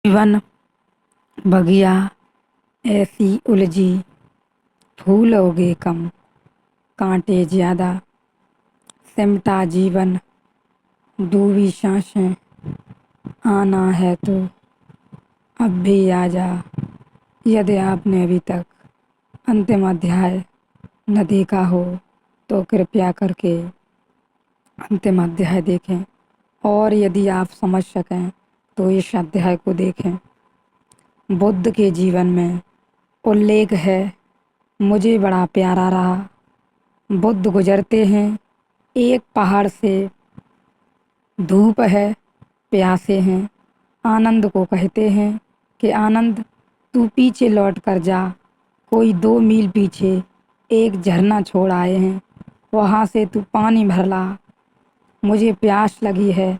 जीवन बगिया ऐसी उलझी, फूल उगे कम, कांटे ज्यादा, सिमटा जीवन, डूबी सांसें, आना है तो अब भी आजा। यदि आपने अभी तक अंतिम अध्याय न देखा हो तो कृपया करके अंतिम अध्याय देखें, और यदि आप समझ सकें तो इस अध्याय को देखें। बुद्ध के जीवन में उल्लेख है, मुझे बड़ा प्यारा रहा। बुद्ध गुजरते हैं एक पहाड़ से, धूप है, प्यासे हैं। आनंद को कहते हैं कि आनंद तू पीछे लौट कर जा। कोई 2 मील पीछे एक झरना छोड़ आए हैं, वहाँ से तू पानी भर ला। मुझे प्यास लगी है।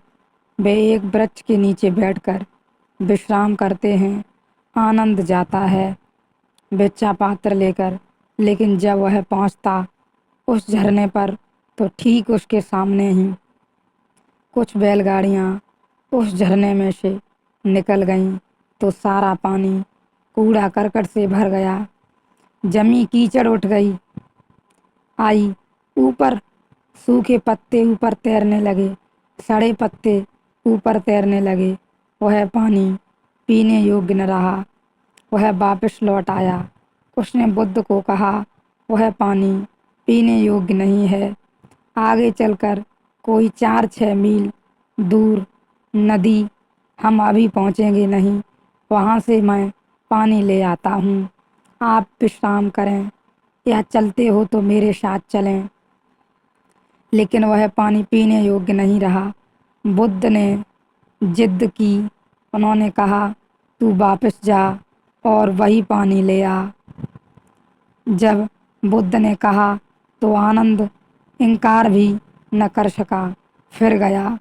वे एक वृक्ष के नीचे बैठकर विश्राम करते हैं। आनंद जाता है बेचा पात्र लेकर, लेकिन जब वह पहुंचता उस झरने पर तो ठीक उसके सामने ही कुछ बैलगाड़ियां उस झरने में से निकल गईं तो सारा पानी कूड़ा करकट से भर गया। जमी कीचड़ उठ गई आई ऊपर, सूखे पत्ते ऊपर तैरने लगे, सड़े पत्ते ऊपर तैरने लगे। वह पानी पीने योग्य न रहा। वह वापस लौट आया। उसने बुद्ध को कहा, वह पानी पीने योग्य नहीं है। आगे चलकर कोई 4-6 मील दूर नदी, हम अभी पहुँचेंगे नहीं। वहाँ से मैं पानी ले आता हूँ। आप विश्राम करें या चलते हो तो मेरे साथ चलें। लेकिन वह पानी पीने योग्य नहीं रहा। बुद्ध ने जिद की। उन्होंने कहा, तू वापस जा और वही पानी ले आ। जब बुद्ध ने कहा तो आनंद इनकार भी न कर सका। फिर गया,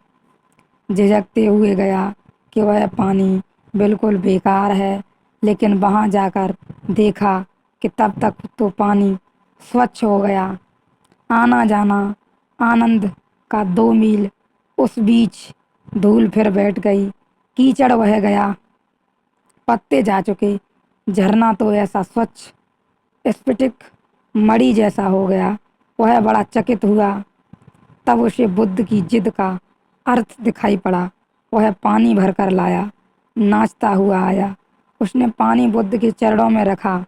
झिझकते हुए गया कि वह पानी बिल्कुल बेकार है। लेकिन वहाँ जाकर देखा कि तब तक तो पानी स्वच्छ हो गया। आना जाना आनंद का 2 मील, उस बीच धूल फिर बैठ गई, कीचड़ बह गया, पत्ते जा चुके। झरना तो ऐसा स्वच्छ स्फटिक मणि जैसा हो गया। वह बड़ा चकित हुआ। तब उसे बुद्ध की जिद का अर्थ दिखाई पड़ा। वह पानी भरकर लाया, नाचता हुआ आया। उसने पानी बुद्ध के चरणों में रखा,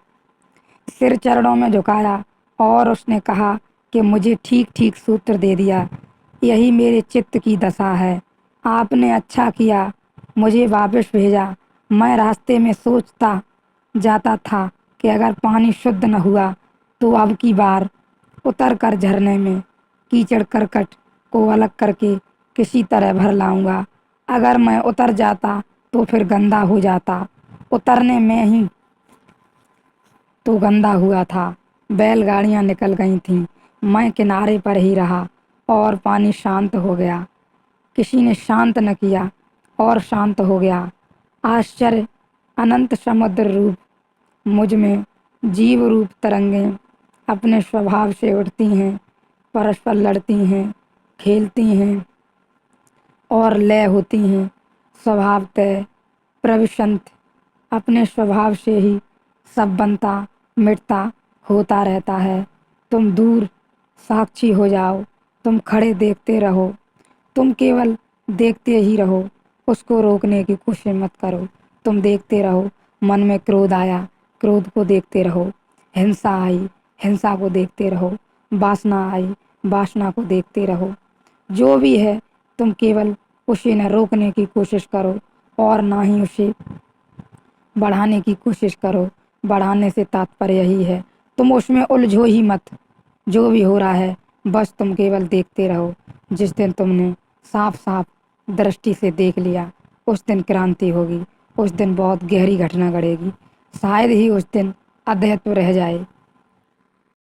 सिर चरणों में झुकाया और उसने कहा कि मुझे ठीक ठीक सूत्र दे दिया। यही मेरे चित्त की दशा है। आपने अच्छा किया मुझे वापस भेजा। मैं रास्ते में सोचता जाता था कि अगर पानी शुद्ध न हुआ तो अब की बार उतर कर झरने में कीचड़ करकट को अलग करके किसी तरह भर लाऊंगा। अगर मैं उतर जाता तो फिर गंदा हो जाता। उतरने में ही तो गंदा हुआ था। बैलगाड़ियां निकल गई थीं। मैं किनारे पर ही रहा और पानी शांत हो गया। किसी ने शांत न किया और शांत हो गया। आश्चर्य, अनंत समुद्र रूप मुझ में जीव रूप तरंगें अपने स्वभाव से उठती हैं, परस्पर लड़ती हैं, खेलती हैं और लय होती हैं। स्वभावतः प्रविशंत, अपने स्वभाव से ही सब बनता मिटता होता रहता है। तुम दूर साक्षी हो जाओ, तुम खड़े देखते रहो, तुम केवल देखते ही रहो, उसको रोकने की कोशिश मत करो। तुम देखते रहो। मन में क्रोध आया, क्रोध को देखते रहो। हिंसा आई, हिंसा को देखते रहो। वासना आई, वासना को देखते रहो। जो भी है तुम केवल उसे न रोकने की कोशिश करो और ना ही उसे बढ़ाने की कोशिश करो। बढ़ाने से तात्पर्य यही है, तुम उसमें उलझो ही मत। जो भी हो रहा है बस तुम केवल देखते रहो। जिस दिन तुमने साफ साफ दृष्टि से देख लिया, उस दिन क्रांति होगी। उस दिन बहुत गहरी घटना घटेगी। शायद ही उस दिन अद्वैत रह जाए।